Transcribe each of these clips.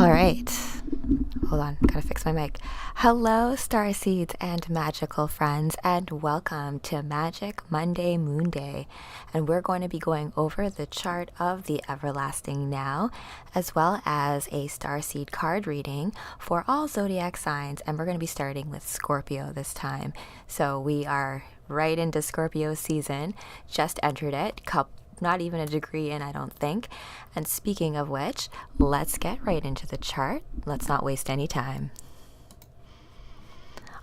All right. Hold on, gotta fix my mic. Hello, Starseeds and magical friends, and welcome to Magic Monday Moonday. And we're going to be going over the chart of the everlasting now, as well as a starseed card reading for all zodiac signs. And we're going to be starting with Scorpio this time. So we are right into Scorpio season, just entered it, not even a degree in, I don't think. And speaking of which, let's get right into the chart. Let's not waste any time.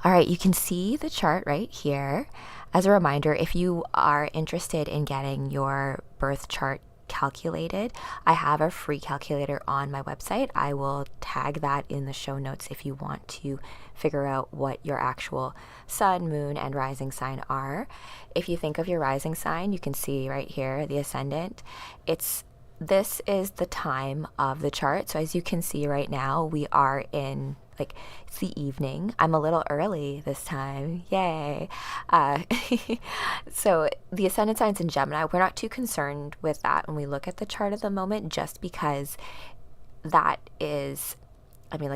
All right, you can see the chart right here. As a reminder, if you are interested in getting your birth chart calculated, I have a free calculator on my website. I will tag that in the show notes if you want to figure out what your actual sun, moon, and rising sign are. If you think of your rising sign, you can see right here the ascendant. This is the time of the chart. So as you can see right now, we are in it's the evening. I'm a little early this time. Yay. So the ascendant signs in Gemini, we're not too concerned with that when we look at the chart at the moment, just because that is,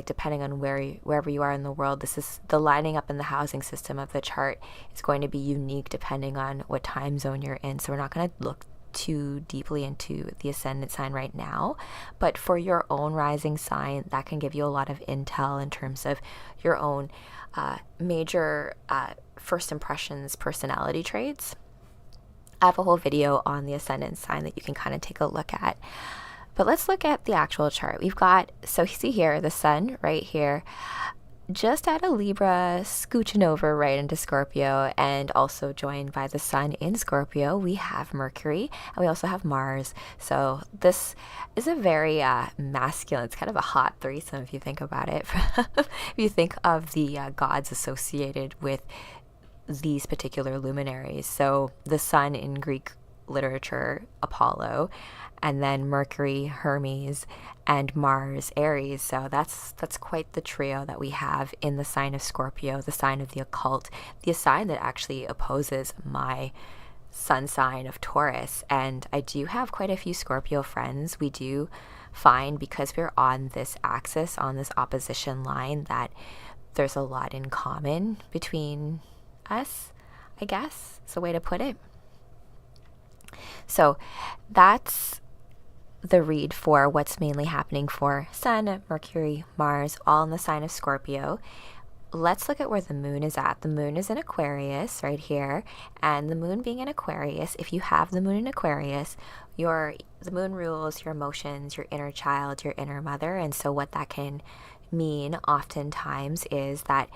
depending on wherever you are in the world, this is the lining up in the housing system of the chart is going to be unique depending on what time zone you're in. So we're not going to look too deeply into the ascendant sign right now, but for your own rising sign, that can give you a lot of intel in terms of your own major first impressions personality traits. I have a whole video on the ascendant sign that you can kind of take a look at, but let's look at the actual chart. We've got, so you see here, the sun right here, just out of Libra, scooching over right into Scorpio, and also joined by the sun in Scorpio, we have Mercury, and we also have Mars. So this is a very masculine, it's kind of a hot threesome if you think about it. If you think of the gods associated with these particular luminaries. So the sun in Greek literature, Apollo, and then Mercury, Hermes, and Mars, Aries. So that's quite the trio that we have in the sign of Scorpio, the sign of the occult, the sign that actually opposes my sun sign of Taurus. And I do have quite a few Scorpio friends. We do find, because we're on this axis, on this opposition line, that there's a lot in common between us, I guess. It's a way to put it. So that's the read for what's mainly happening for Sun, Mercury, Mars, all in the sign of Scorpio. Let's look at where the moon is at. The moon is in Aquarius right here, and the moon being in Aquarius, if you have the moon in Aquarius, the moon rules your emotions, your inner child, your inner mother. And so what that can mean oftentimes is that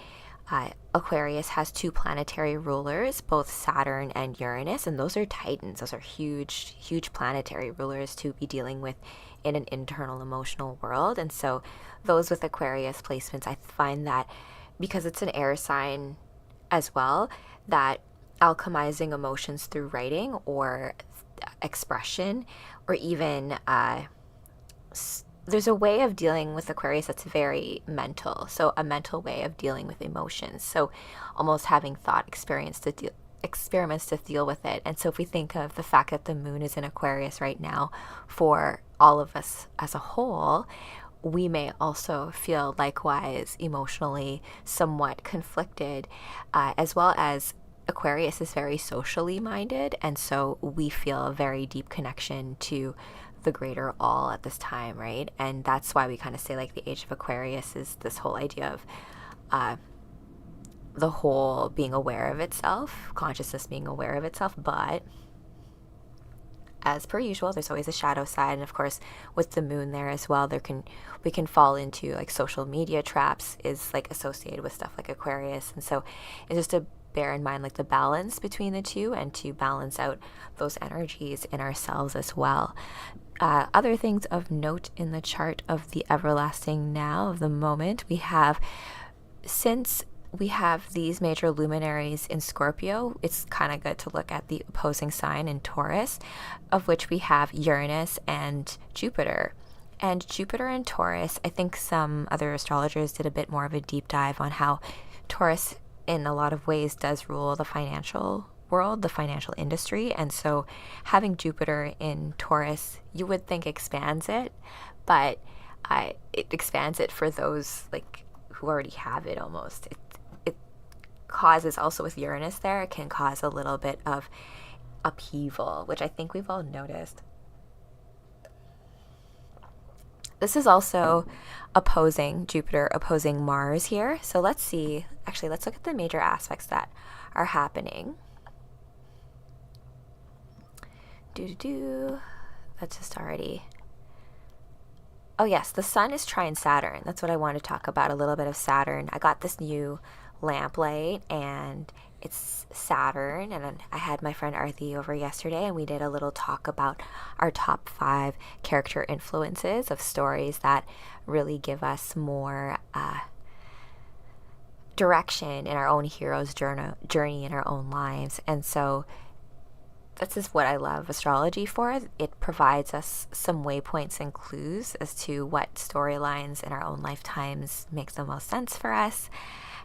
Aquarius has two planetary rulers, both Saturn and Uranus, and those are titans. Those are huge, huge planetary rulers to be dealing with in an internal emotional world. And so those with Aquarius placements, I find that because it's an air sign as well, that alchemizing emotions through writing or expression, or even there's a way of dealing with Aquarius that's very mental. So a mental way of dealing with emotions. So almost having thought experiments to deal with it. And so if we think of the fact that the moon is in Aquarius right now, for all of us as a whole, we may also feel likewise emotionally somewhat conflicted, as well as Aquarius is very socially minded. And so we feel a very deep connection to the greater all at this time, right? And that's why we kind of say the age of Aquarius is this whole idea of the whole being aware of itself, consciousness being aware of itself. But as per usual, there's always a shadow side, and of course with the moon there as well, we can fall into social media traps is associated with stuff like Aquarius. And so it's just to bear in mind the balance between the two, and to balance out those energies in ourselves as well. Other things of note in the chart of the everlasting now, of the moment, since we have these major luminaries in Scorpio, it's kind of good to look at the opposing sign in Taurus, of which we have Uranus and Jupiter. And Jupiter and Taurus, I think some other astrologers did a bit more of a deep dive on how Taurus in a lot of ways does rule the financial world, the financial industry. And so having Jupiter in Taurus, you would think expands it, but it expands it for those like who already have it almost. It causes, also with Uranus there, it can cause a little bit of upheaval, which I think we've all noticed. This is also opposing Jupiter, opposing Mars here. So let's see, actually, let's look at the major aspects that are happening. That's just already. Oh yes, the sun is trine Saturn. That's what I want to talk about, a little bit of Saturn. I got this new lamplight and it's Saturn, and I had my friend Arthi over yesterday and we did a little talk about our top 5 character influences of stories that really give us more direction in our own hero's journey in our own lives. And so this is what I love astrology for. It provides us some waypoints and clues as to what storylines in our own lifetimes make the most sense for us.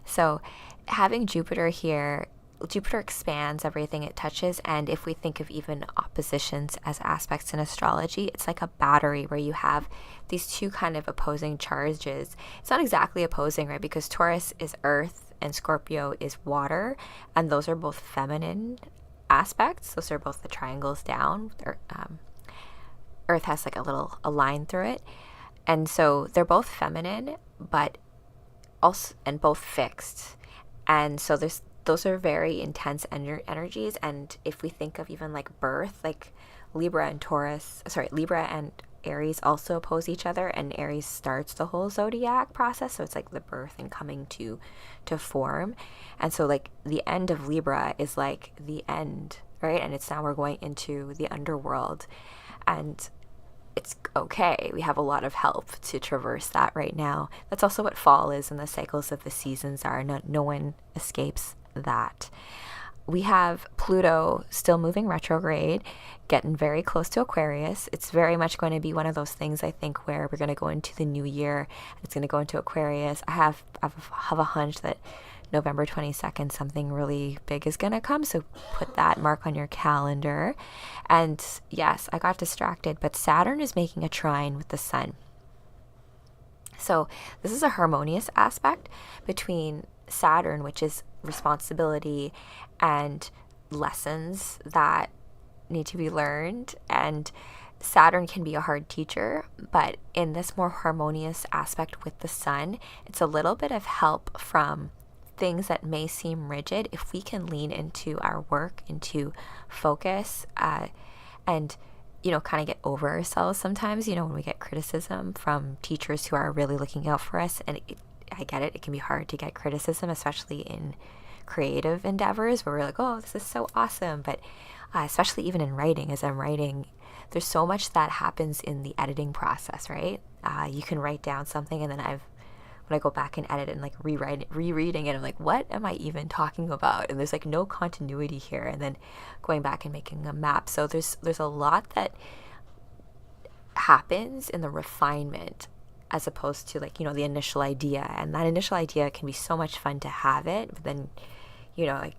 So having Jupiter here, Jupiter expands everything it touches, and if we think of even oppositions as aspects in astrology, it's like a battery where you have these two kind of opposing charges. It's not exactly opposing, right? Because Taurus is earth and Scorpio is water, and those are both feminine aspects. Those are both the triangles down. Earth has like a line through it, and so they're both feminine, but also and both fixed. And so those are very intense energies. And if we think of even like birth, like Libra and Aries also oppose each other, and Aries starts the whole zodiac process, so it's like the birth and coming to form. And so like the end of Libra is like the end, right? And it's now we're going into the underworld, and it's okay. We have a lot of help to traverse that right now. That's also what fall is, and the cycles of the seasons are. No one escapes that. We have Pluto still moving retrograde, getting very close to Aquarius. It's very much going to be one of those things, I think, where we're going to go into the new year. It's going to go into Aquarius. I have a hunch that November 22nd, something really big is going to come. So put that mark on your calendar. And yes, I got distracted, but Saturn is making a trine with the sun. So this is a harmonious aspect between Saturn, which is responsibility and lessons that need to be learned. And Saturn can be a hard teacher, but in this more harmonious aspect with the sun, it's a little bit of help from things that may seem rigid. If we can lean into our work, into focus, and kind of get over ourselves sometimes, when we get criticism from teachers who are really looking out for us. And I get it, it can be hard to get criticism, especially in creative endeavors where we're like, oh, this is so awesome. But especially even in writing, as I'm writing, there's so much that happens in the editing process, right? You can write down something, and then when I go back and edit and like rereading it, I'm like, what am I even talking about? And there's like no continuity here. And then going back and making a map. So there's a lot that happens in the refinement as opposed to like, the initial idea. And that initial idea can be so much fun to have it, but then, like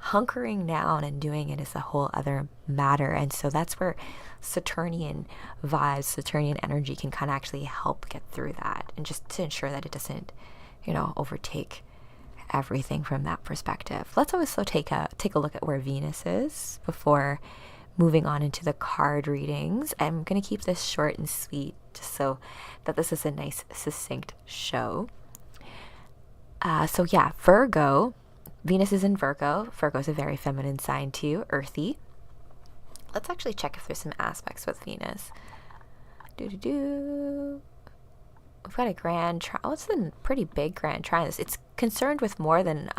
hunkering down and doing it is a whole other matter. And so that's where Saturnian vibes, Saturnian energy can kind of actually help get through that, and just to ensure that it doesn't, overtake everything from that perspective. Let's also take a look at where Venus is before moving on into the card readings. I'm going to keep this short and sweet just so that this is a nice, succinct show. So yeah, Virgo. Venus is in Virgo. Virgo is a very feminine sign too, earthy. Let's actually check if there's some aspects with Venus. We've got a grand trine. Oh, it's a pretty big grand trine. It's concerned with more than,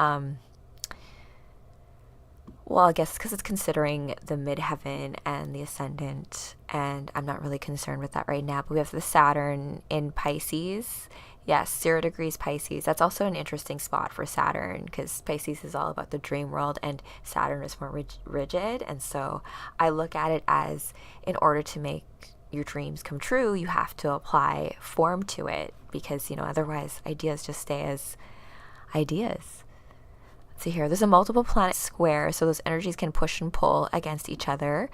well, I guess because it's considering the midheaven and the ascendant, and I'm not really concerned with that right now. But we have the Saturn in Pisces. Yes, 0 degrees Pisces. That's also an interesting spot for Saturn, because Pisces is all about the dream world and Saturn is more rigid. And so I look at it as, in order to make your dreams come true, you have to apply form to it, because, otherwise ideas just stay as ideas. Let's see here. There's a multiple planet square, so those energies can push and pull against each other.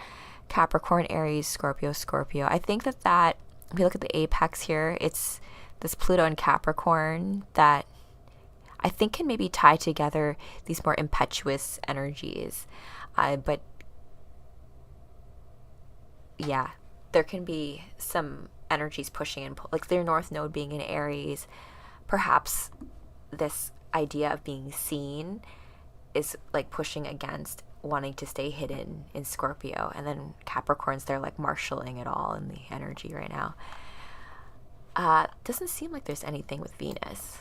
Capricorn, Aries, Scorpio. I think that if you look at the apex here, it's this Pluto and Capricorn that I think can maybe tie together these more impetuous energies. But yeah, there can be some energies pushing and like their North Node being in Aries. Perhaps this idea of being seen is like pushing against wanting to stay hidden in Scorpio. And then Capricorn's there like marshaling it all in the energy right now. Doesn't seem like there's anything with Venus.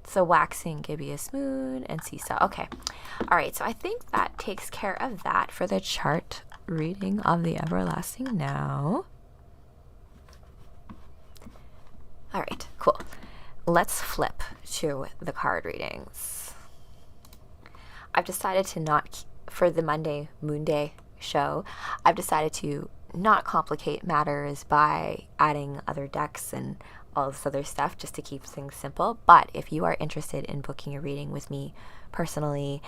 So waxing, gibbous moon, and seesaw. Okay. All right. So I think that takes care of that for the chart reading of the everlasting now. All right. Cool. Let's flip to the card readings. I've decided to not, for the Monday Moonday show, I've decided to not complicate matters by adding other decks and all this other stuff just to keep things simple. But if you are interested in booking a reading with me personally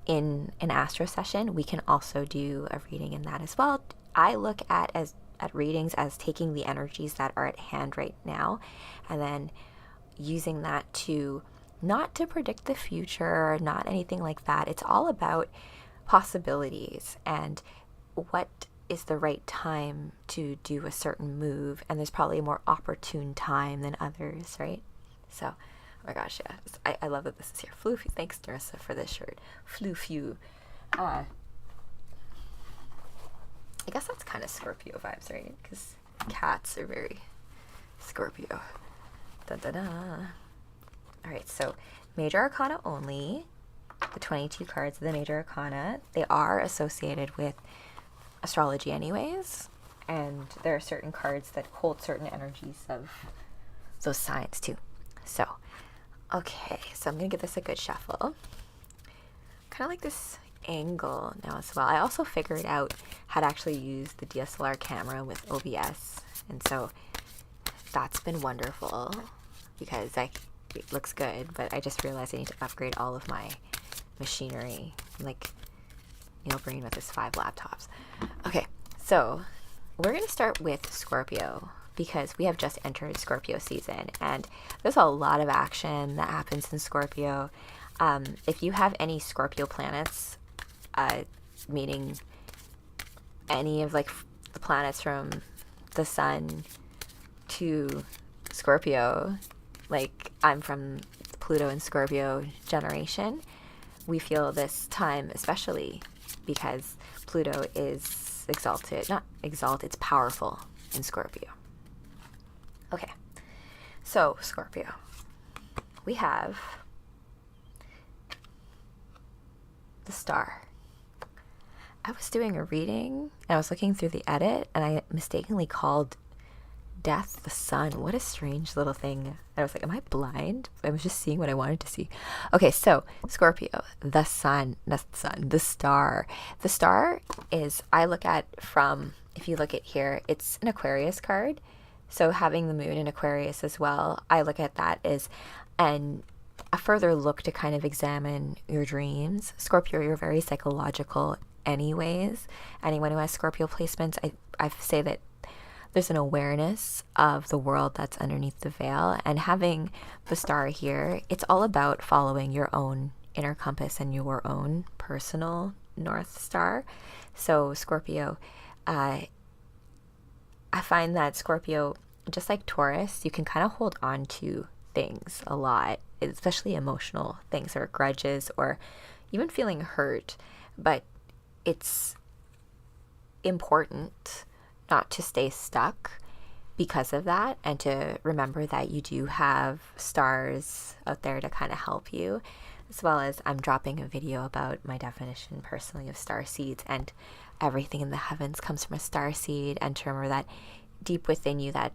in an astro session, we can also do a reading in that as well. I look at readings as taking the energies that are at hand right now and then using that to not to predict the future, not anything like that. It's all about possibilities and what is the right time to do a certain move, and there's probably a more opportune time than others, right? So, oh my gosh, yeah, I love that this is here. Floofy, thanks Narissa for this shirt. Floofew. I guess that's kind of Scorpio vibes, right? Because cats are very Scorpio. Da da da. All right, so Major Arcana only. The 22 cards of the Major Arcana, they are associated with astrology anyways, and there are certain cards that hold certain energies of those signs too. So, okay, so I'm gonna give this a good shuffle. Kind of like this angle now as well. I also figured out how to actually use the DSLR camera with OBS, and so that's been wonderful because it looks good, but I just realized I need to upgrade all of my machinery, like Neil Breen with his 5 laptops. Okay, so we're going to start with Scorpio because we have just entered Scorpio season and there's a lot of action that happens in Scorpio. If you have any Scorpio planets, meaning any of like the planets from the sun to Scorpio, like I'm from Pluto and Scorpio generation, we feel this time especially because Pluto is exalted, not exalted, it's powerful in Scorpio. Okay, so Scorpio, we have the star. I was doing a reading and I was looking through the edit and I mistakenly called death the sun. What a strange little thing. I was like, am I blind? I was just seeing what I wanted to see. Okay, so Scorpio, the sun, not the sun, the star. The star is, I look at from, if you look at here, it's an Aquarius card. So having the moon in Aquarius as well, I look at that as a further look to kind of examine your dreams. Scorpio, you're very psychological anyways. Anyone who has Scorpio placements, I say that there's an awareness of the world that's underneath the veil, and having the star here, it's all about following your own inner compass and your own personal North Star. So Scorpio, I find that Scorpio, just like Taurus, you can kind of hold on to things a lot, especially emotional things or grudges or even feeling hurt, but it's important not to stay stuck because of that, and to remember that you do have stars out there to kind of help you, as well as I'm dropping a video about my definition personally of starseeds, and everything in the heavens comes from a starseed, and to remember that deep within you, that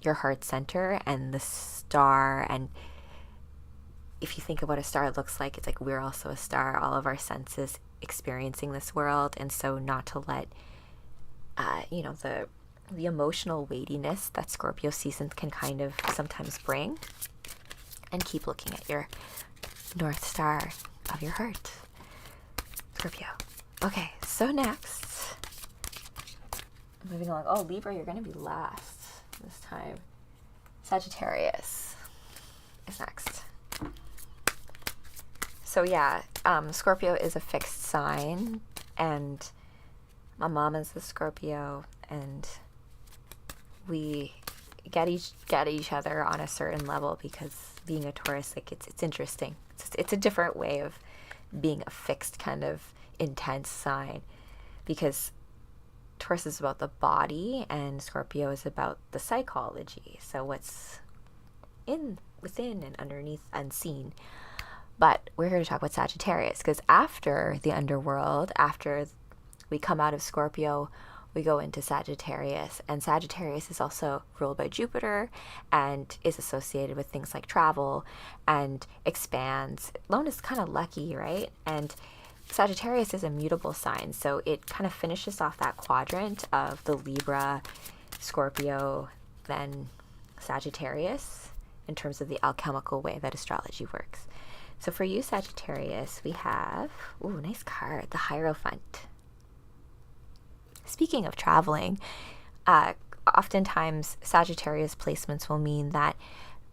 your heart center and the star, and if you think of what a star looks like, it's like we're also a star, all of our senses experiencing this world, and so not to let the emotional weightiness that Scorpio season can kind of sometimes bring, and keep looking at your North Star of your heart, Scorpio. Okay, so next Moving along. Oh, Libra, you're going to be last this time. Sagittarius is next. So yeah, Scorpio is a fixed sign, and my mom is a Scorpio, and we get each other on a certain level because being a Taurus, like it's interesting. It's a different way of being a fixed kind of intense sign, because Taurus is about the body and Scorpio is about the psychology. So what's within and underneath, unseen. But we're here to talk about Sagittarius, because after the underworld, after we come out of Scorpio, we go into Sagittarius. And Sagittarius is also ruled by Jupiter and is associated with things like travel and expands. Lone is kind of lucky, right? And Sagittarius is a mutable sign, so it kind of finishes off that quadrant of the Libra, Scorpio, then Sagittarius in terms of the alchemical way that astrology works. So for you, Sagittarius, we have, ooh, nice card, the Hierophant. Speaking of traveling, oftentimes Sagittarius placements will mean that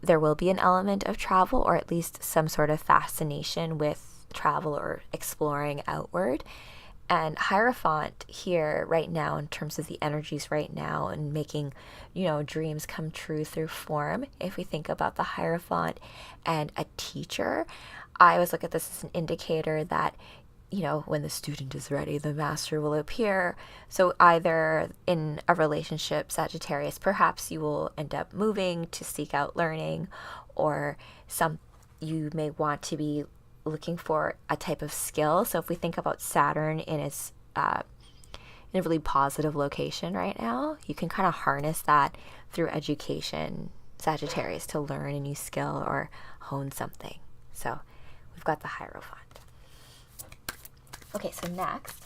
there will be an element of travel, or at least some sort of fascination with travel or exploring outward. And Hierophant here right now, in terms of the energies right now and making, dreams come true through form. If we think about the Hierophant and a teacher, I always look at this as an indicator that, when the student is ready, the master will appear. So either in a relationship, Sagittarius, perhaps you will end up moving to seek out learning, or you may want to be looking for a type of skill. So if we think about Saturn in its in a really positive location right now, you can kind of harness that through education, Sagittarius, to learn a new skill or hone something. So we've got the Hierophant. Okay, so next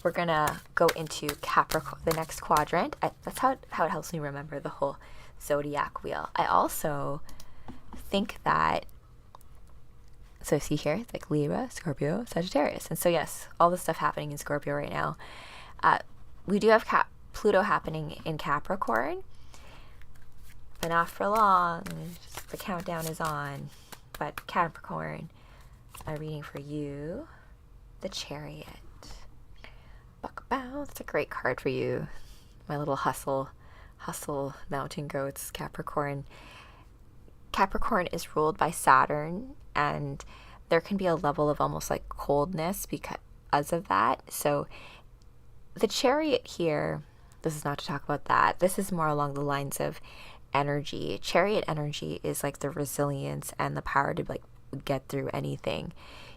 we're gonna go into Capricorn, the next quadrant. That's how it helps me remember the whole zodiac wheel. I also think that, so see here, it's like Libra, Scorpio, Sagittarius. And so yes, all the stuff happening in Scorpio right now. We do have Pluto happening in Capricorn, but not for long. Just the countdown is on. But Capricorn, my reading for you, the Chariot. Buck bow, that's a great card for you. My little hustle mountain goats, Capricorn. Capricorn is ruled by Saturn, and there can be a level of almost like coldness because of that. So the Chariot here, this is not to talk about that. This is more along the lines of energy. Chariot energy is like the resilience and the power to like get through anything.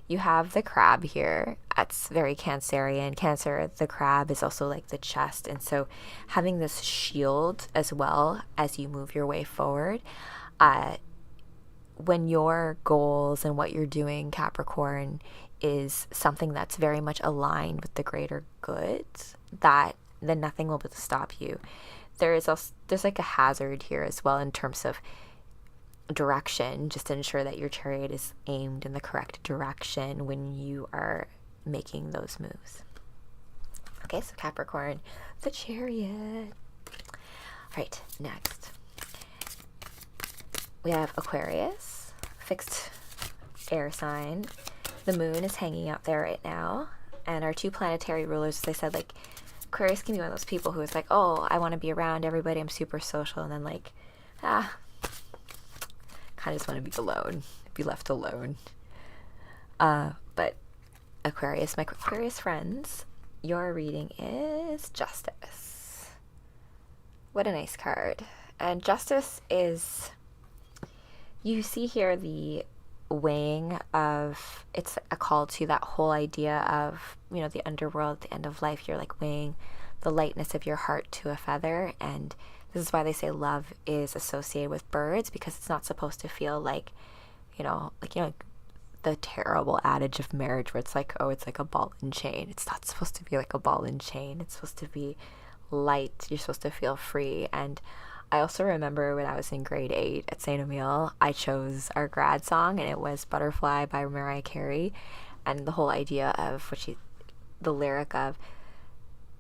You have the crab here. That's very Cancerian. Cancer, the crab is also like the chest. And so having this shield as well as you move your way forward, when your goals and what you're doing, Capricorn, is something that's very much aligned with the greater good, then nothing will be able to stop you. There's like a hazard here as well in terms of direction, just to ensure that your chariot is aimed in the correct direction when you are making those moves. Okay, so Capricorn, the Chariot. All right, next we have Aquarius, fixed air sign. The moon is hanging out there right now, and our two planetary rulers, as I said, like Aquarius can be one of those people who is like, oh, I want to be around everybody, I'm super social, and then like, kind of just want to be alone, be left alone. But Aquarius, my Aquarius friends, your reading is Justice. What a nice card. And Justice is, you see here the weighing of, it's a call to that whole idea of, the underworld, the end of life. You're like weighing the lightness of your heart to a feather, and this is why they say love is associated with birds, because it's not supposed to feel like, the terrible adage of marriage where it's like, oh, it's like a ball and chain. It's not supposed to be like a ball and chain. It's supposed to be light. You're supposed to feel free. And I also remember when I was in grade 8 at St. Emile, I chose our grad song, and it was Butterfly by Mariah Carey. And the whole idea of the lyric of,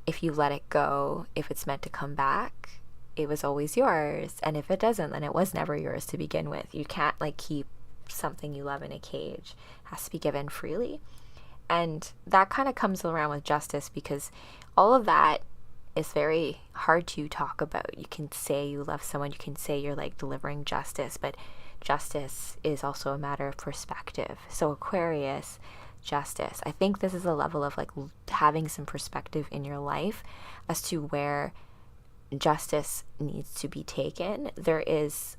if you let it go, if it's meant to come back, it was always yours. And if it doesn't, then it was never yours to begin with. You can't like keep something you love in a cage. It has to be given freely. And that kind of comes around with justice, because all of that is very hard to talk about. You can say you love someone, you can say you're like delivering justice, but justice is also a matter of perspective. So Aquarius, justice. I think this is a level of like having some perspective in your life as to where justice needs to be taken. There is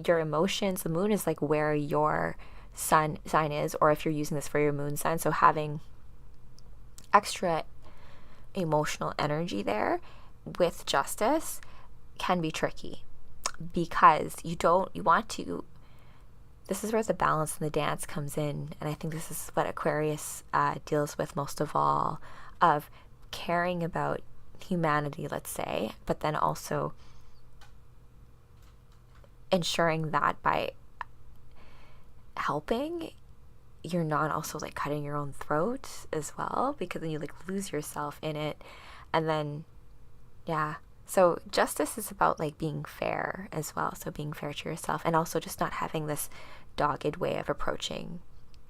your emotions. The moon is like where your sun sign is, or if you're using this for your moon sign. So having extra emotional energy there with justice can be tricky, because you want to, this is where the balance and the dance comes in. And I think this is what Aquarius deals with most of all, of caring about humanity, let's say, but then also ensuring that by helping, you're not also like cutting your own throat as well, because then you like lose yourself in it. And then, yeah. So justice is about like being fair as well. So being fair to yourself, and also just not having this dogged way of approaching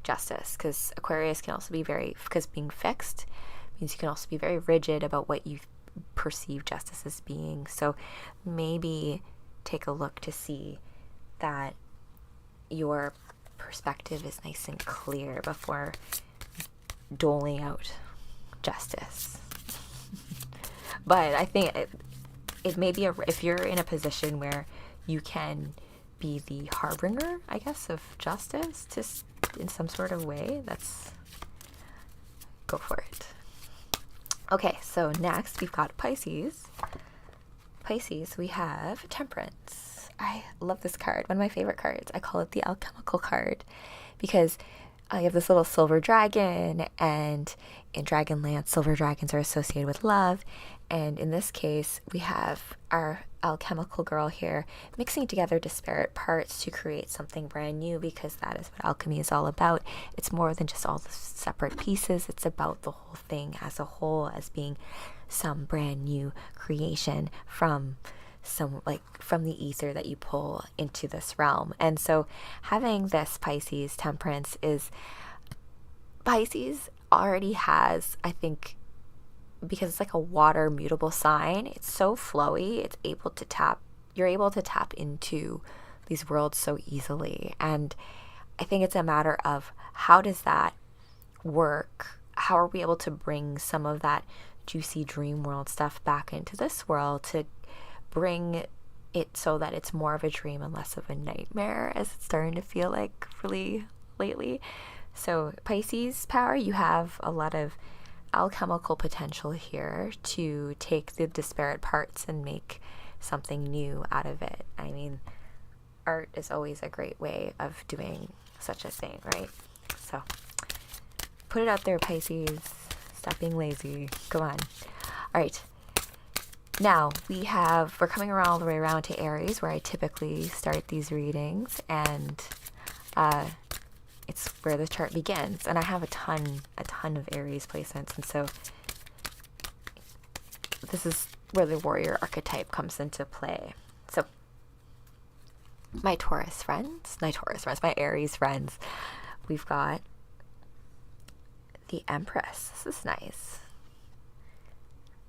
justice, because Aquarius can also be because being fixed means you can also be very rigid about what you perceive justice as being. So maybe take a look to see that your perspective is nice and clear before doling out justice. But I think it may be if you're in a position where you can be the harbinger, I guess, of justice in some sort of way, go for it. Okay, so next we've got Pisces. Pisces, we have Temperance. I love this card. One of my favorite cards. I call it the alchemical card, because you have this little silver dragon, and in Dragonlance, silver dragons are associated with love. And in this case, we have our alchemical girl here mixing together disparate parts to create something brand new, because that is what alchemy is all about. It's more than just all the separate pieces. It's about the whole thing as a whole, as being some brand new creation from the ether that you pull into this realm. And so having this Pisces Temperance Pisces already has, I think, because it's like a water mutable sign, it's so flowy, you're able to tap into these worlds so easily. And I think it's a matter of, how does that work? How are we able to bring some of that juicy dream world stuff back into this world, to bring it so that it's more of a dream and less of a nightmare, as it's starting to feel like really lately. So Pisces power, you have a lot of alchemical potential here to take the disparate parts and make something new out of it. I mean, art is always a great way of doing such a thing, right? So put it out there, Pisces. Stop being lazy. Come on. All right. Now we're coming around all the way around to Aries, where I typically start these readings, and it's where the chart begins. And I have a ton of Aries placements, and so this is where the warrior archetype comes into play. So my Aries friends, we've got the Empress. This is nice.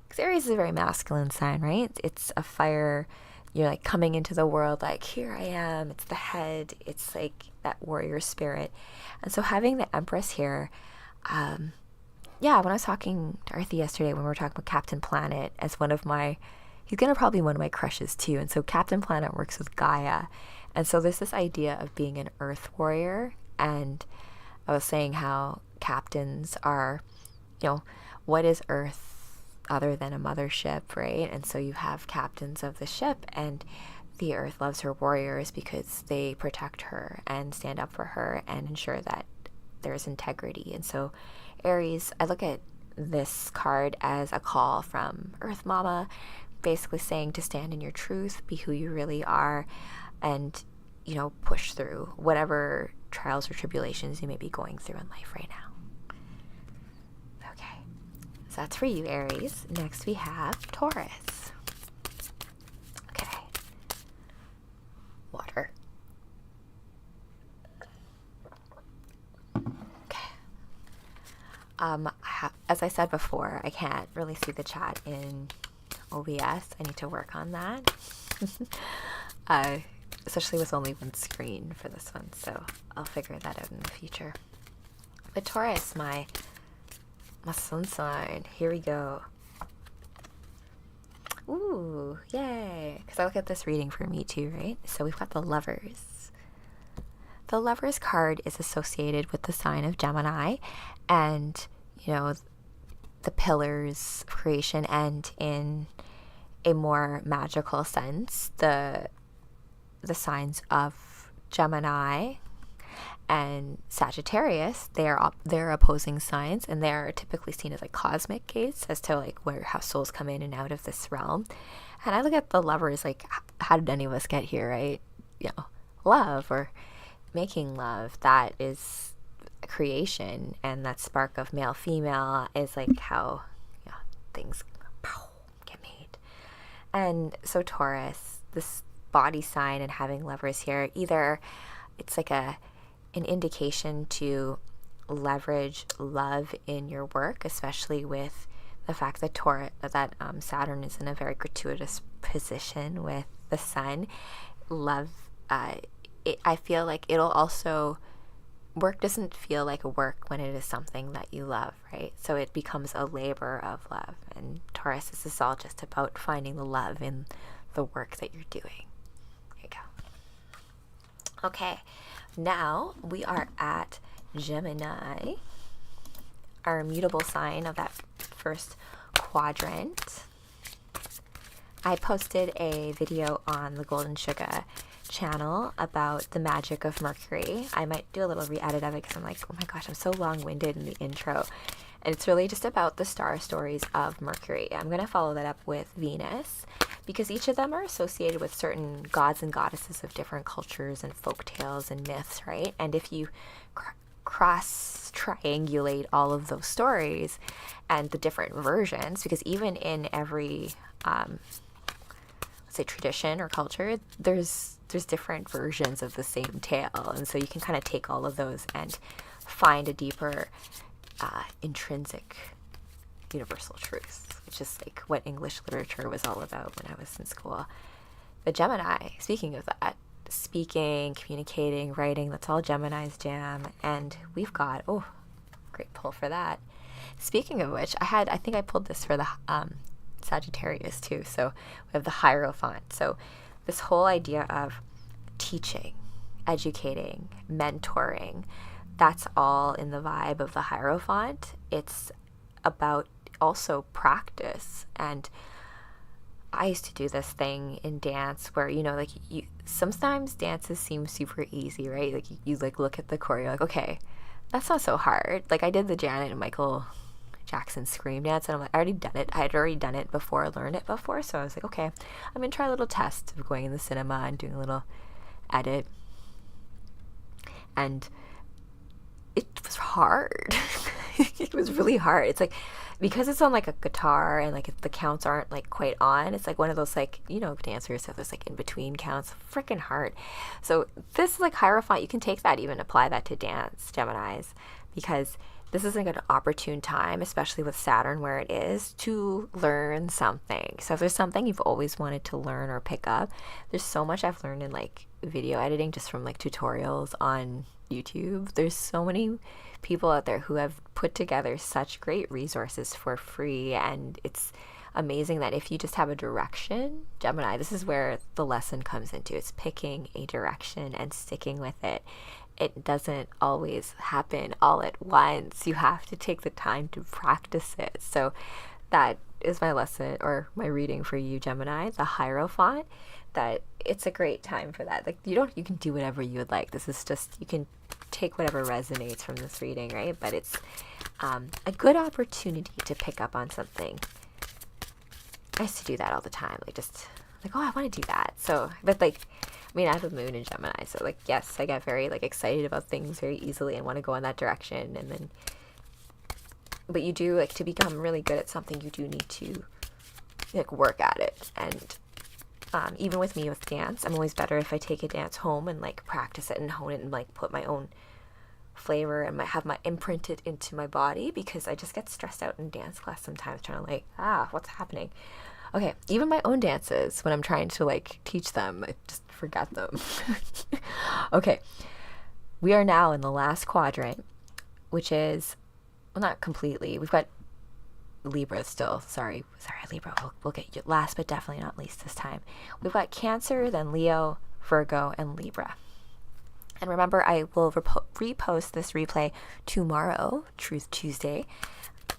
Because Aries is a very masculine sign, right? It's a fire. You're like coming into the world like, here I am. It's the head. It's like that warrior spirit. And so having the Empress here, when I was talking to Arthur yesterday, when we were talking about Captain Planet as he's going to probably be one of my crushes too. And so Captain Planet works with Gaia. And so there's this idea of being an earth warrior. And I was saying how captains are, what is earth other than a mothership, right? And so you have captains of the ship, and the earth loves her warriors because they protect her and stand up for her and ensure that there's integrity. And so Aries, I look at this card as a call from Earth Mama, basically saying to stand in your truth, be who you really are, and push through whatever trials or tribulations you may be going through in life right now. Okay, that's for you, Aries. Next we have Taurus. Okay. Water. Okay. As I said before, I can't really see the chat in OBS. I need to work on that. Especially with only one screen for this one, so I'll figure that out in the future. But Taurus, my sun sign. Here we go. Ooh, yay! Because I look at this reading for me too, right? So we've got the Lovers. The Lovers card is associated with the sign of Gemini, and you know, the pillars of creation, and in a more magical sense, the signs of Gemini and Sagittarius, they're opposing signs, and they're typically seen as like cosmic gates as to like how souls come in and out of this realm. And I look at the Lovers like, how did any of us get here, right? You know, love or making love, that is creation, and that spark of male female is like how, you know, things get made. And so Taurus, this body sign, and having Lovers here, either it's like an indication to leverage love in your work, especially with the fact that Saturn is in a very gratuitous position with the sun. Love, I feel like it'll also, work doesn't feel like a work when it is something that you love, right? So it becomes a labor of love. And Taurus, this is all just about finding the love in the work that you're doing. There you go. Okay, now we are at Gemini, our immutable sign of that first quadrant. I posted a video on the Golden Sugar channel about the magic of Mercury. I might do a little re-edit of it because I'm like, oh my gosh, I'm so long-winded in the intro. And it's really just about the star stories of Mercury. I'm going to follow that up with Venus, because each of them are associated with certain gods and goddesses of different cultures and folk tales and myths, right? And if you cross-triangulate all of those stories and the different versions, because even in every let's say tradition or culture, there's different versions of the same tale, and so you can kind of take all of those and find a deeper intrinsic universal truth, which is like what English literature was all about when I was in school. The Gemini, speaking of that, speaking, communicating, writing, that's all Gemini's jam. And we've got, oh, great pull for that. Speaking of which, I think I pulled this for the Sagittarius too. So we have the Hierophant. So this whole idea of teaching, educating, mentoring, that's all in the vibe of the Hierophant. It's about also practice. And I used to do this thing in dance where, you know, like sometimes dances seem super easy, right? Like you like look at the choreo, you're like, okay, that's not so hard. Like I did the Janet and Michael Jackson scream dance, and I'm like, I had already done it before, I learned it before. So I was like, okay, I'm gonna try a little test of going in the cinema and doing a little edit. And it was hard. It was really hard. It's like, because it's on like a guitar and like if the counts aren't like quite on, it's like one of those, like, you know, dancers have those like in between counts, freaking hard. So this is like Hierophant. You can take that, even apply that to dance, Geminis, because this is like an opportune time, especially with Saturn where it is, to learn something. So if there's something you've always wanted to learn or pick up, there's so much I've learned in like video editing just from like tutorials on YouTube. There's so many people out there who have put together such great resources for free, and it's amazing that if you just have a direction, Gemini, this is where the lesson comes into. It's picking a direction and sticking with it. It doesn't always happen all at once. You have to take the time to practice it. So that is my lesson, or my reading for you, Gemini, the Hierophant, that it's a great time for that. Like you can do whatever you would like. This is just, you can take whatever resonates from this reading, right? But it's a good opportunity to pick up on something. I used to do that all the time, like just like, oh, I want to do that. So, but like, I mean, I have a moon in Gemini, so like, yes, I get very like excited about things very easily and want to go in that direction. And then but you do, like, to become really good at something, you do need to, like, work at it. And even with me with dance, I'm always better if I take a dance home and, like, practice it and hone it and, like, put my own flavor and have my imprint it into my body, because I just get stressed out in dance class sometimes trying to, like, what's happening? Okay, even my own dances, when I'm trying to, like, teach them, I just forget them. Okay, we are now in the last quadrant, which is, well, not completely. We've got Libra still. Sorry, Libra. We'll get you last, but definitely not least this time. We've got Cancer, then Leo, Virgo, and Libra. And remember, I will repost this replay tomorrow, Truth Tuesday,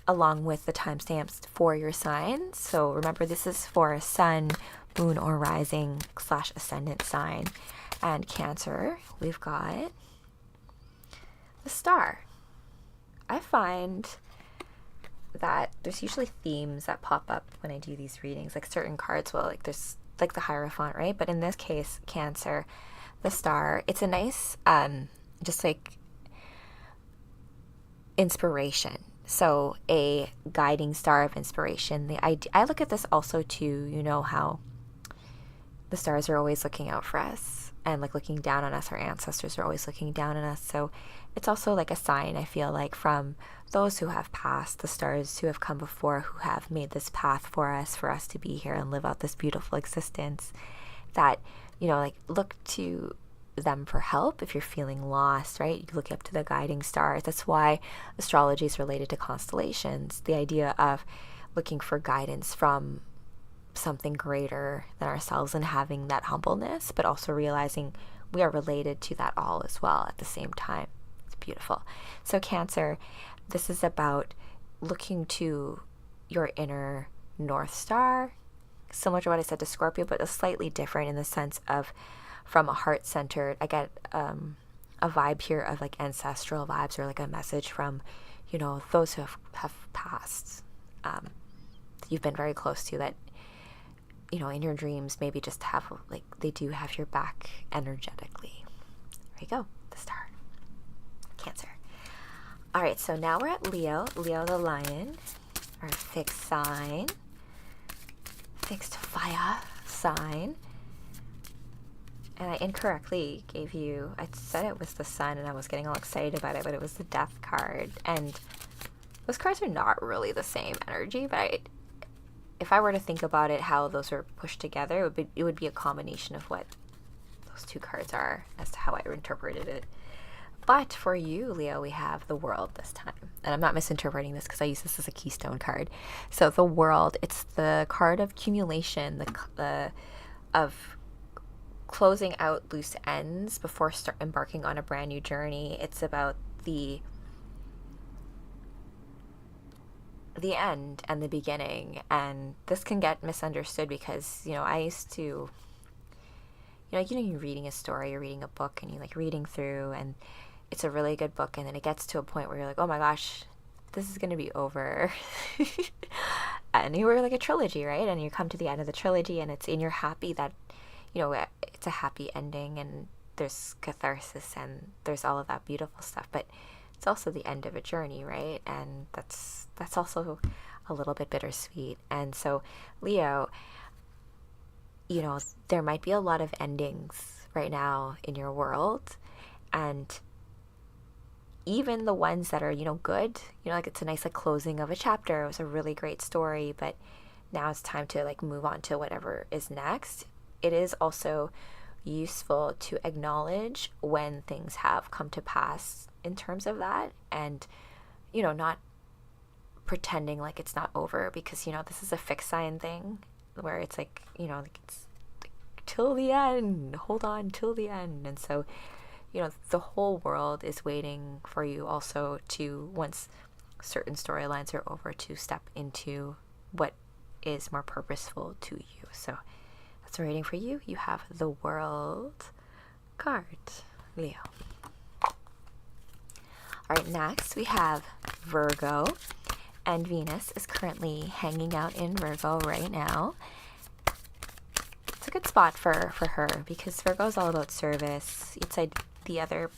along with the timestamps for your signs. So remember, this is for a sun, moon, or rising / ascendant sign. And Cancer, we've got the star. I find that there's usually themes that pop up when I do these readings, like certain cards will, like, there's like the Hierophant, right? But in this case, Cancer, the star, it's a nice just like inspiration. So a guiding star of inspiration. The idea, I look at this also too, you know how the stars are always looking out for us and, like, looking down on us. Our ancestors are always looking down on us. So it's also like a sign, I feel like, from those who have passed, the stars who have come before, who have made this path for us to be here and live out this beautiful existence, that, you know, like, look to them for help if you're feeling lost, right? You look up to the guiding stars. That's why astrology is related to constellations, the idea of looking for guidance from something greater than ourselves and having that humbleness, but also realizing we are related to that all as well at the same time. It's beautiful. So Cancer, this is about looking to your inner North Star, similar to what I said to Scorpio, but it's slightly different in the sense of from a heart-centered, I get a vibe here of, like, ancestral vibes, or like a message from, you know, those who have passed, you've been very close to, that, you know, in your dreams, maybe just have, like, they do have your back energetically. There you go, the star. Cancer. All right, so now we're at Leo. Leo the lion, our fixed sign, fixed fire sign. And I incorrectly gave you, I said it was the sun and I was getting all excited about it, but it was the death card. And those cards are not really the same energy, but if I were to think about it, how those are pushed together, it would be a combination of what those two cards are as to how I interpreted it. But for you, Leo, we have the World this time. And I'm not misinterpreting this because I use this as a keystone card. So the World, it's the card of accumulation, of closing out loose ends before embarking on a brand new journey. It's about the end and the beginning. And this can get misunderstood because, you know, I used to, you know, you're reading a story, you're reading a book, and you're, like, reading through, and it's a really good book, and then it gets to a point where you're like, oh my gosh, this is going to be over. And you were like a trilogy, right? And you come to the end of the trilogy, and you're happy that, you know, it's a happy ending, and there's catharsis, and there's all of that beautiful stuff, but it's also the end of a journey, right? And that's also a little bit bittersweet. And so Leo, you know, there might be a lot of endings right now in your world, and even the ones that are, you know, good, you know, like, it's a nice, like, closing of a chapter. It was a really great story, but now it's time to, like, move on to whatever is next. It is also useful to acknowledge when things have come to pass in terms of that, and, you know, not pretending like it's not over, because, you know, this is a fixed sign thing where it's like, you know, like, it's like, till the end, hold on till the end. And so, you know, the whole world is waiting for you also to, once certain storylines are over, to step into what is more purposeful to you. So that's a rating for you. You have the World card, Leo. All right, next we have Virgo, and Venus is currently hanging out in Virgo right now. It's a good spot for her, because Virgo is all about service. It's like the other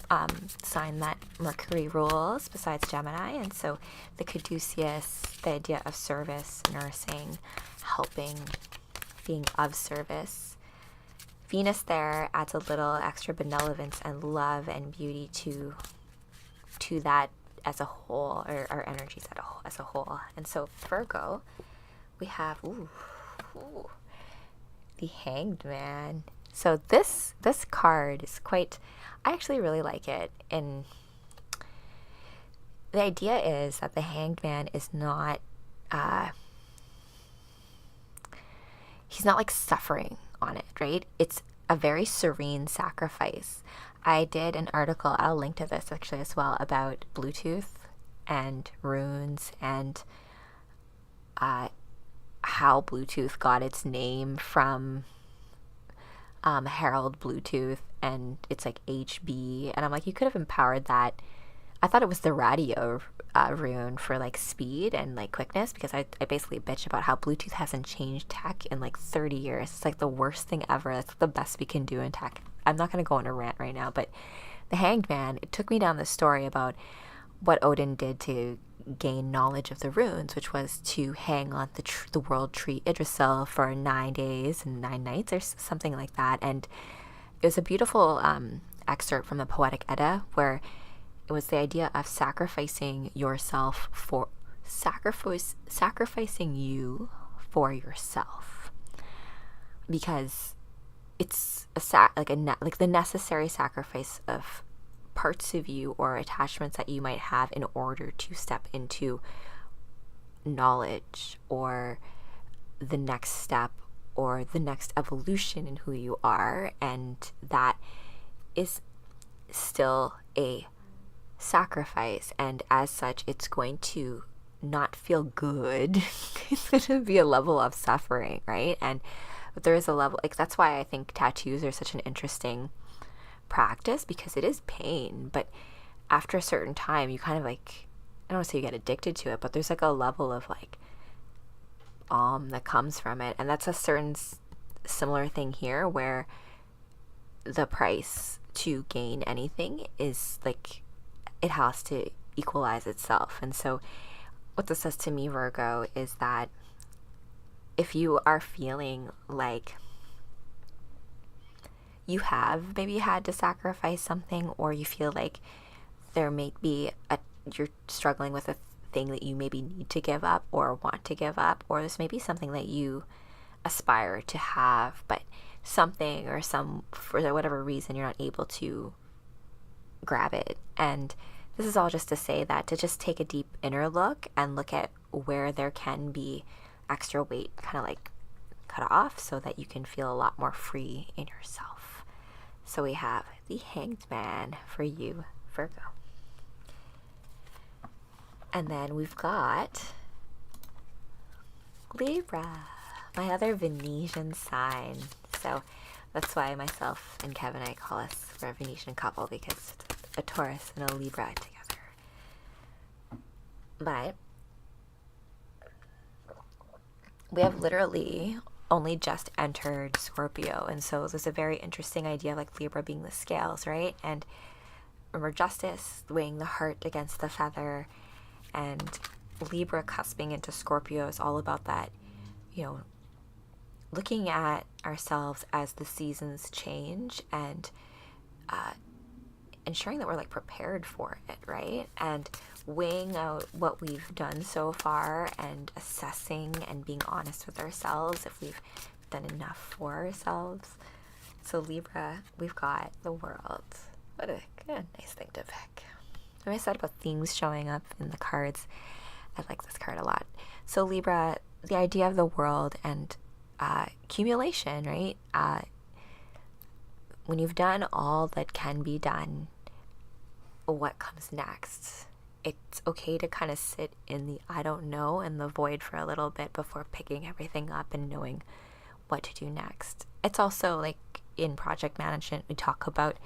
sign that Mercury rules besides Gemini. And so the caduceus, the idea of service, nursing, helping, being of service. Venus there adds a little extra benevolence and love and beauty to that as a whole, or our energies as a whole. And so Virgo, we have the Hanged Man. So this card is quite, I actually really like it. And the idea is that the Hanged Man is not, he's not like suffering on it, right? It's a very serene sacrifice. I did an article, I'll link to this actually as well, about Bluetooth and runes and how Bluetooth got its name from Harold Bluetooth, and it's like HB, and I'm like, you could have empowered that. I thought it was the radio rune for like speed and like quickness, because I basically bitch about how Bluetooth hasn't changed tech in like 30 years. It's like the worst thing ever. That's the best we can do in tech. I'm not going to go on a rant right now, but the Hanged Man, it took me down this story about what Odin did to gain knowledge of the runes, which was to hang on the world tree Yggdrasil for 9 days and 9 nights or something like that. And it was a beautiful excerpt from the Poetic Edda, where it was the idea of sacrificing yourself for sacrificing you for yourself, because it's like the necessary sacrifice of parts of you or attachments that you might have in order to step into knowledge or the next step or the next evolution in who you are. And that is still a sacrifice, and as such it's going to not feel good. It's going to be a level of suffering, right? But there is a level, like, that's why I think tattoos are such an interesting practice, because it is pain, but after a certain time you kind of like, I don't want to say you get addicted to it, but there's like a level of like that comes from it. And that's a certain similar thing here, where the price to gain anything is like, it has to equalize itself. And so what this says to me, Virgo, is that if you are feeling like you have maybe had to sacrifice something, or you feel like there may be you're struggling with a thing that you maybe need to give up or want to give up, or this may be something that you aspire to have, but something or for whatever reason you're not able to grab it. And this is all just to say that to just take a deep inner look and look at where there can be extra weight kind of like cut off, so that you can feel a lot more free in yourself. So we have the Hanged Man for you, Virgo. And then we've got Libra, my other Venetian sign. So that's why myself and Kevin, I call us, we're a Venetian couple, because it's a Taurus and a Libra together. But we have literally only just entered Scorpio, and so there's a very interesting idea of like Libra being the scales, right? And remember, justice, weighing the heart against the feather, and Libra cusping into Scorpio is all about that, you know, looking at ourselves as the seasons change and ensuring that we're like prepared for it, right? And weighing out what we've done so far and assessing and being honest with ourselves if we've done enough for ourselves. So Libra, we've got the World. What a nice thing to pick. When I said about themes showing up in the cards, I like this card a lot. So Libra, the idea of the World and accumulation, right? When you've done all that can be done, what comes next? It's okay to kind of sit in the I don't know and the void for a little bit before picking everything up and knowing what to do next. It's also like in project management, we talk about,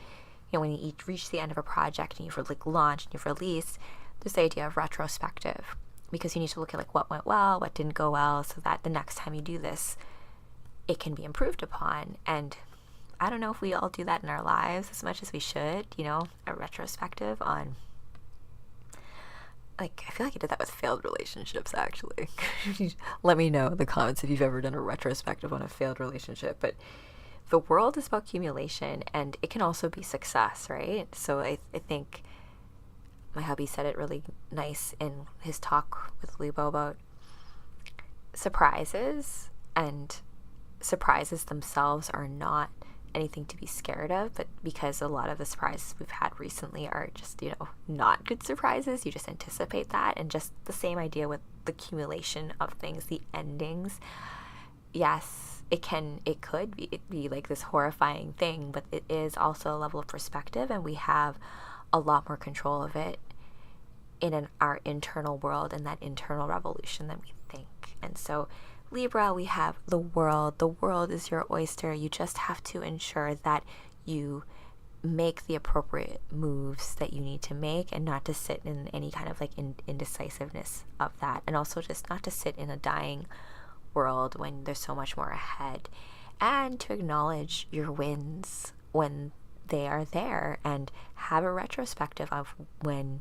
you know, when you reach the end of a project and you've like launched and you've released, there's the idea of retrospective, because you need to look at like what went well, what didn't go well, so that the next time you do this, it can be improved upon. And I don't know if we all do that in our lives as much as we should, you know, a retrospective on, like, I feel like I did that with failed relationships, actually. Let me know in the comments if you've ever done a retrospective on a failed relationship. But the world is about accumulation, and it can also be success, right? So I think my hubby said it really nice in his talk with Lubo about surprises, and surprises themselves are not anything to be scared of, but because a lot of the surprises we've had recently are just, you know, not good surprises, you just anticipate that. And just the same idea with the accumulation of things, the endings. Yes, it could be like this horrifying thing, but it is also a level of perspective, and we have a lot more control of it in our internal world and that internal revolution than we think. And so Libra, we have the world. The world is your oyster. You just have to ensure that you make the appropriate moves that you need to make, and not to sit in any kind of like indecisiveness of that. And also just not to sit in a dying world when there's so much more ahead. And to acknowledge your wins when they are there, and have a retrospective of when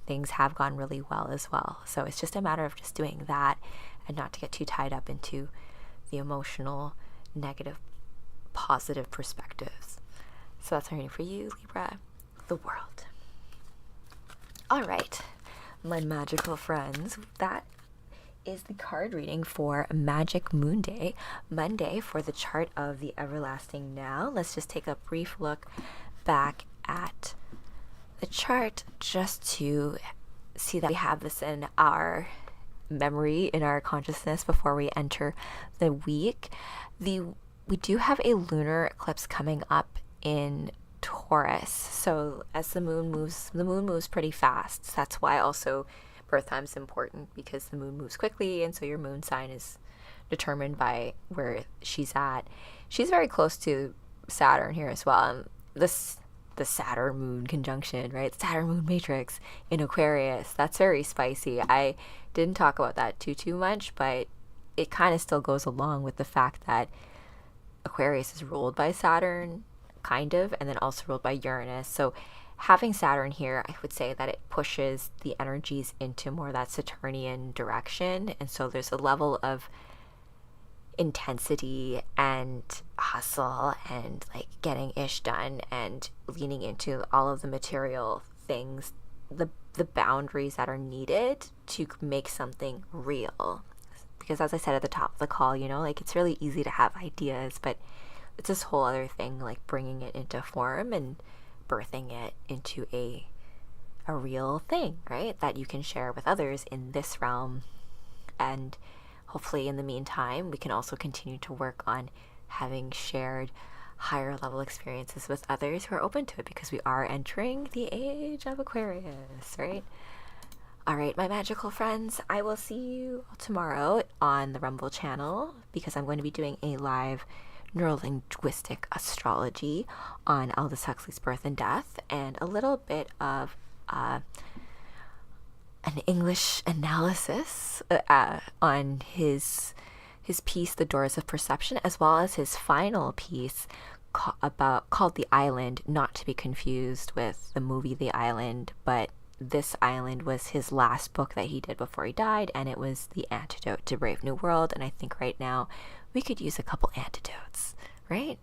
things have gone really well as well. So it's just a matter of just doing that, and not to get too tied up into the emotional, negative, positive perspectives. So that's my reading for you, Libra, the world. All right, my magical friends, that is the card reading for Magic Moonday, Monday, for the chart of the everlasting now. Let's just take a brief look back at the chart just to see that we have this in our memory, in our consciousness before we enter the week. We do have a lunar eclipse coming up in Taurus. So as the moon moves pretty fast. So that's why also birth time is important, because the moon moves quickly, and so your moon sign is determined by where she's at. She's very close to Saturn here as well. And the Saturn moon conjunction, right? Saturn moon matrix in Aquarius. That's very spicy. I didn't talk about that too much, but it kind of still goes along with the fact that Aquarius is ruled by Saturn, kind of, and then also ruled by Uranus. So having Saturn here, I would say that it pushes the energies into more that Saturnian direction. And so there's a level of intensity and hustle and like getting ish done, and leaning into all of the material things, the boundaries that are needed to make something real. Because as I said at the top of the call, you know, like it's really easy to have ideas, but it's this whole other thing, like bringing it into form and birthing it into a real thing, right, that you can share with others in this realm. And hopefully in the meantime, we can also continue to work on having shared higher level experiences with others who are open to it, because we are entering the age of Aquarius, right? All right, my magical friends, I will see you tomorrow on the Rumble channel, because I'm going to be doing a live neurolinguistic astrology on Aldous Huxley's Birth and Death, and a little bit of an English analysis on his piece, The Doors of Perception, as well as his final piece called The Island, not to be confused with the movie The Island, but this island was his last book that he did before he died, and it was the antidote to Brave New World. And I think right now we could use a couple antidotes, right?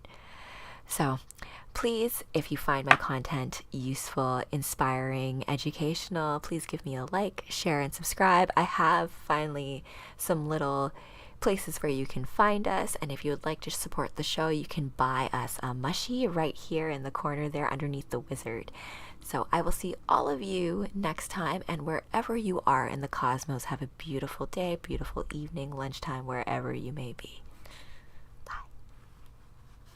So please, if you find my content useful, inspiring, educational, please give me a like, share, and subscribe. I have finally some little places where you can find us, and if you would like to support the show, you can buy us a mushie right here in the corner there underneath the wizard. So I will see all of you next time, and wherever you are in the cosmos, have a beautiful day, beautiful evening, lunchtime, wherever you may be.